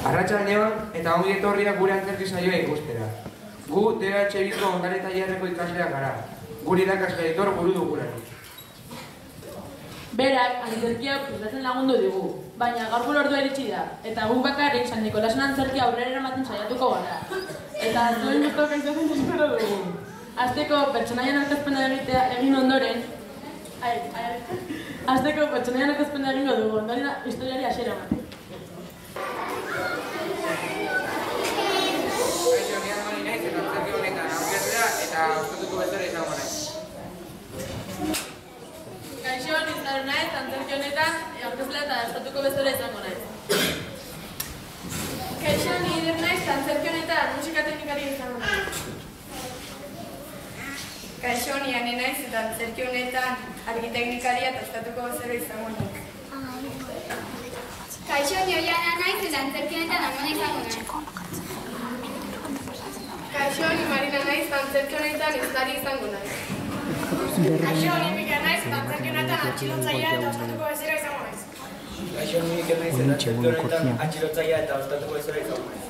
Arratsaldeon eta ongi etorriak gure antzerki saioa ikustera. Gu DH Biko ondare tailerreko ikasleak gara. Gure irakasle Aitor buru dugularik. Berak antzerkia prestatzen lagundu digu, baina gaurko ordua iritsi da, eta guk bakarrik San Nikolasen antzerkia aurrera eramaten saiatuko gara. Eta zuen guztok aizatzen espero dugu. Azteko pertsonaian aurkezpena egin ondoren, egingo dugu, ondoren historiari hasiera emateko. Eta ostatuko bezala izango naiz. Kaixo, nizar naiz, antzerki honetan aurkezlea eta ostatuko bezala izango naiz. Kaixo, nider naiz, antzerki honetan musika teknikari izango naiz. Kaixo, niane naiz eta antzerki honetan argi teknikaria eta ostatuko bezala izango naiz. Kaixo, nioiana naiz eta antzerki honetan amona izango naiz. Kaixo, ni Marina naiz, antzerki honetan izlari izango naiz. Kaixo, ni Mika naiz, antzerki honetan atxilotzailea eta ostatuko bezala izango naiz. Kaixo, ni Mikel naiz, antzerki honetan atxilotzailea eta ostatuko bezala izango naiz.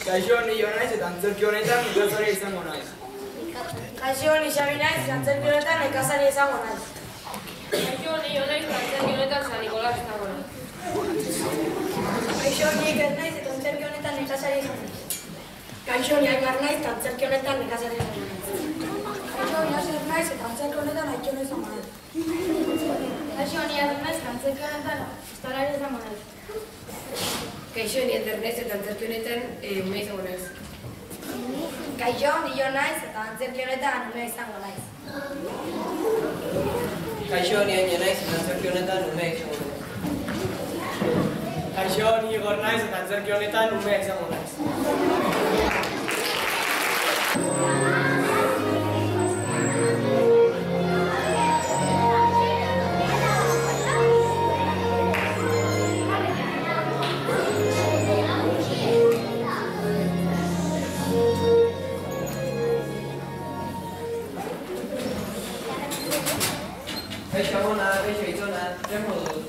Kaixo, ni Jo naiz, eta antzerki honetan ikasaria izango naiz. Kaixo, ni Xabi naiz, antzerki honetan ikasaria izango naiz. Kaixo, ni Jo naiz, antzerki honetan San Nikolas izango naiz. Kaixo, ni Iker naiz, eta antzerki honetan ikasaria izango naiz. Kaixo, ni Aimar naiz, eta antzerki honetan ikasaria izango naiz. Kaixo, ni Asier naiz, eta antzerki honetan Aitzona izango naiz. Kaixo, ni Adur naiz, antzerki honetan historiari izango naiz. Kaixo, ni Eder naiz, eta antzerki honetan ume izango naiz. Kaixo, ni Jo naiz, eta antzerki honetan ume izango naiz. Kaixo, ni Aine naiz, eta antzerki honetan ume izango naiz. Kaixo, ni Igor naiz, eta antzerki honetan ume izango naiz. Kaixo, Amona, kaixo, Aitzona, zer moduz?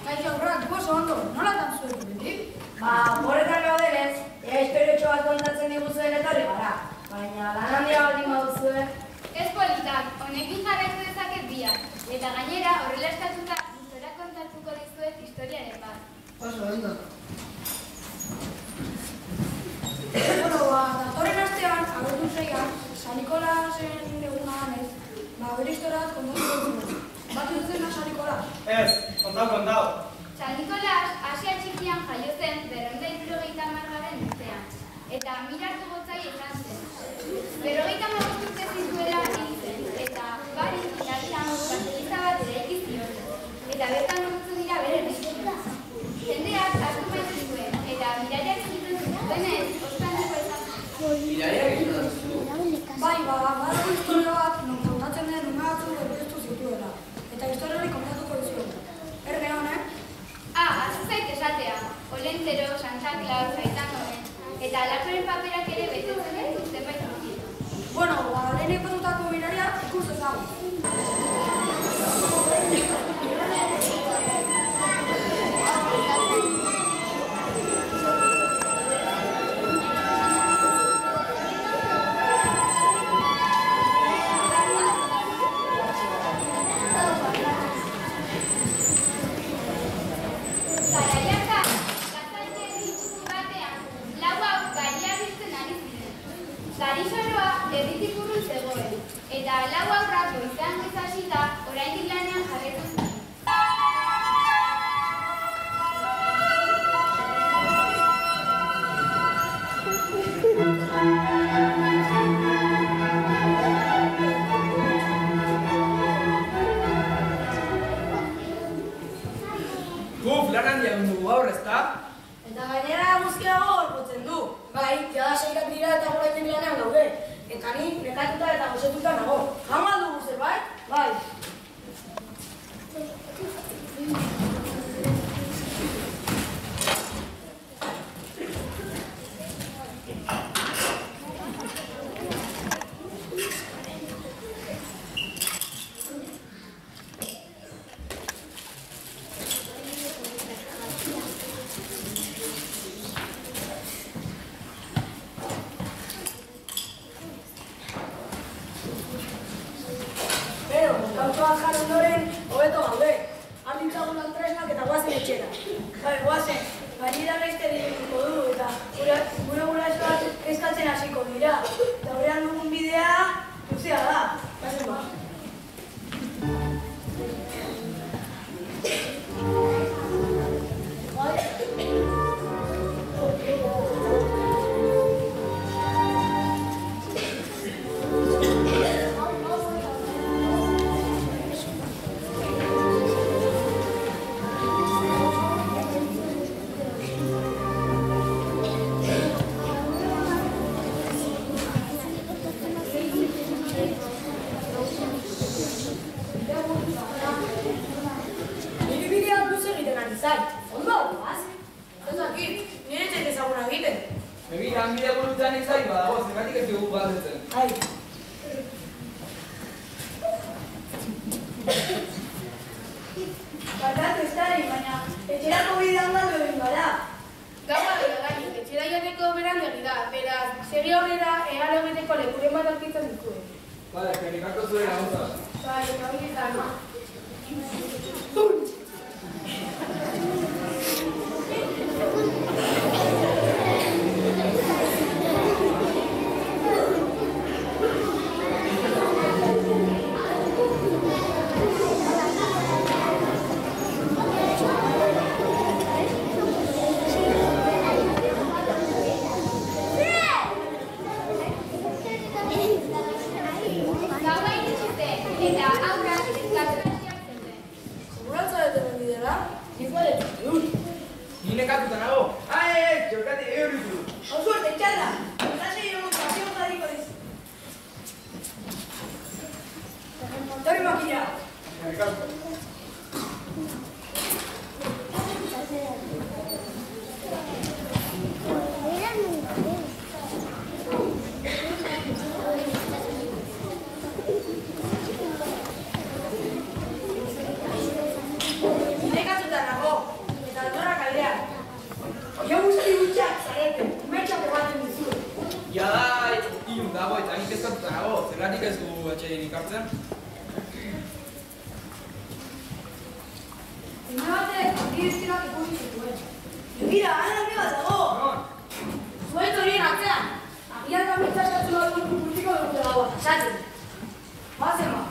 Kaixo, aurrak, oso ondo, nola tantzuen dutik? Horretan gaudenez, historiotxo bat kontatzen diguzuen etorri gara. Baina lan handia baldin baduzue. Ez politak, honekin jarraitu dezaket biak. Eta gainera, horrela eskatuta, gustora kontatuko dizuet historiaren bat. Oso ondo. Datorren astean, agertu zeian, San Nikolasen eguna ganez, bere historiat kontatuko dizuet. Bat duzen San Nikolas? Ez, kontau. San Nikolas, Asia txikian jaio zen 250 urtean. Eta mirartu gotzai izan zen. 55 urte zituela hil zen, eta bari iradian gazteliza bat eraiki zioten. Eta bertan gurtzu dira bere bizitza. Jendeak asko maite zuen, eta mirariak zituen zuenez, ospandiko izan zen. Mirariak izan zuen? Bai, badago historia bat, non kontatzen den ume batzuk erbestu zituela. Eta historia hori kontatuko dizuet. Erne honek? Azu zait esatea, Olentzero, Santa Claus, Aitanoren, eta alakoren paperak ere betetzen ditu zenbait urte. Bueno, lehen ipatutako miraria ikus dezagun. Garizoroa erditik urrun zegoen, eta lau aurrak goizean goiz hasita oraindik lanean jarraitu zuen. Guf, lan handia dugu gaur, ezta? Eta gainera guzkiago gorpotzen du. Bai, jada seirak dira eta goraitek lanean gaude. Eta ni nekatuta eta gozetuta nago. Jama dugu zerbait? Bai. lanbide burutzen izan, badago, zergatik ez dugu galdetzen. Ai. Barkatu ez dari, baina etxerako bidean galdu egin gara. Gaua dira gainik, etxera joateko beranduegi da, beraz, segi aurrera ea lobeteko lekuren bat aurkitzen duzue. Bale, eskerrik asko zure laguntza. Bai, eta hori izan. Gaua iritsi zen, eta aurrak eskaturaziak zuten. Seguratza dute bendidela? Ez badetu dut. Ni nekatuta nago. Txokati euritu. Hau suerte, txarra! Klasei egon pasio jarriko diz. Torri makina! Eskerrik asko. Nekatuta nago, eta aldorra kaldean. Jo guzti gutxak zarete, metxak ebaten dizu. Ja da, ilun dago eta nik eskatuta nago. Zergatik ez dugu atxedenik hartzen? Ume batek, akidizkinak ikusi zituen. Begira, han argi bat dago! Non? Zuet horien atzean! Agian gamitza eskatu bat kurtiko dute gaua, esaten. Bazen ba.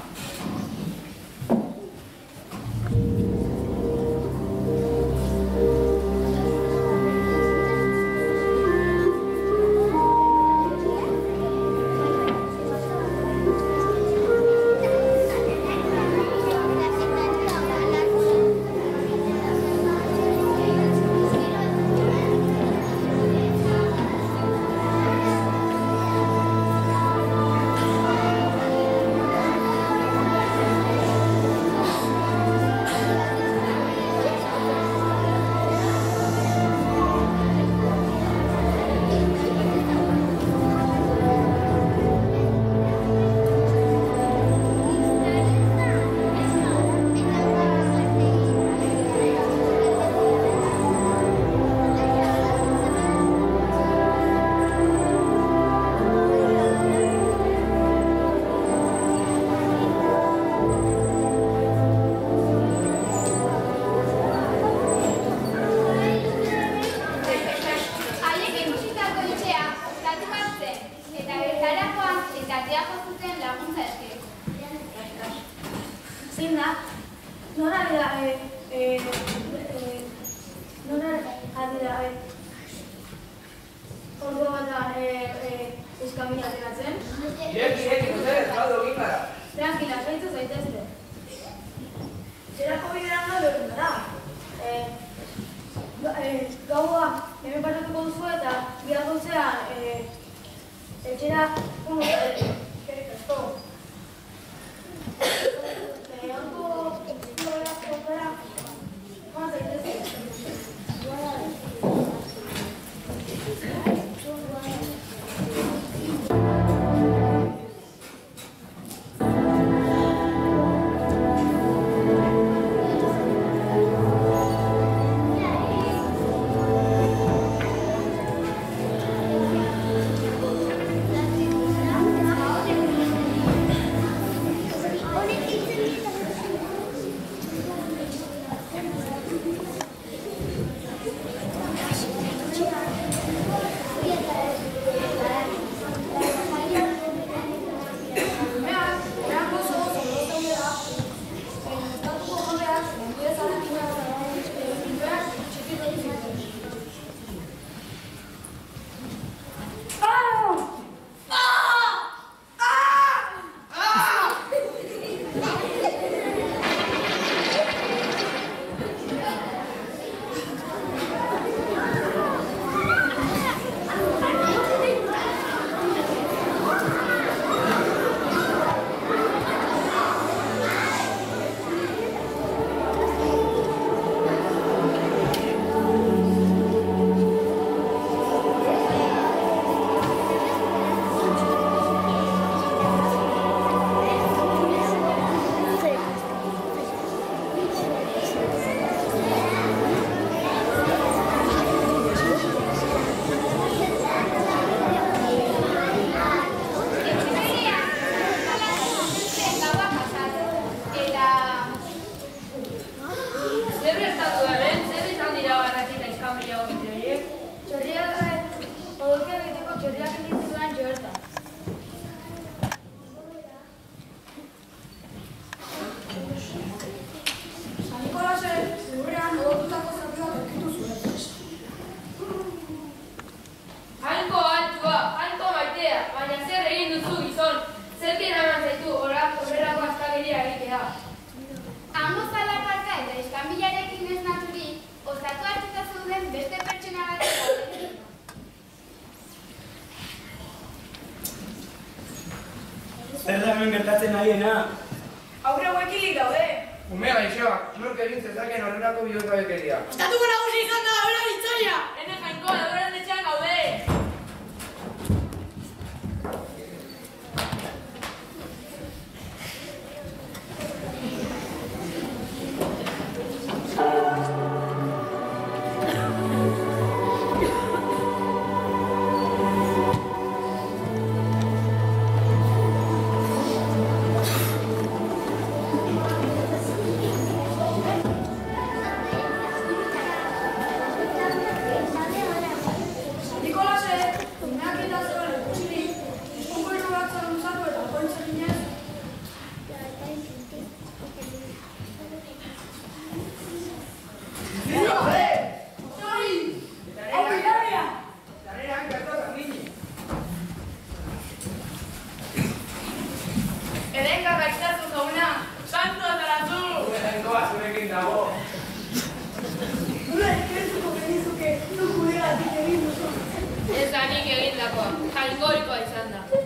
Haiek ikusitako etxea ostatu hartzen, eta bertarakoan eta atea jo zuten laguntza eske. Zein da? Nora dira, nora dira, ordu batean eskamina ateratzen? Ireki, ez galdu egin gara. Tranquila, zaitzu zaitezte. Zerako bidean galdu egin gara. Gaua hemen pasatuko duzu eta bihar goizean etxera eskerrik asko. Horko eskolako gara joan zaitezte. izenagatik galdetzen. Zer da hemen gertatzen nahiena? Aurre huekilik daude. Ume gaixoak, nork egin zezaken horrelako bihotgabekeria. Ostatuko nagusi izan da, bera bitzaia! Ene Jainko, adoran etxean gaude! Edenka gaitzazu jauna, santu atarazu! Ume Jainkoa zurekin dago. Nola eskertuko genizuke, zuk guregatik egin duzu. Ez da nik egindakoa, jaingoikoa izan da.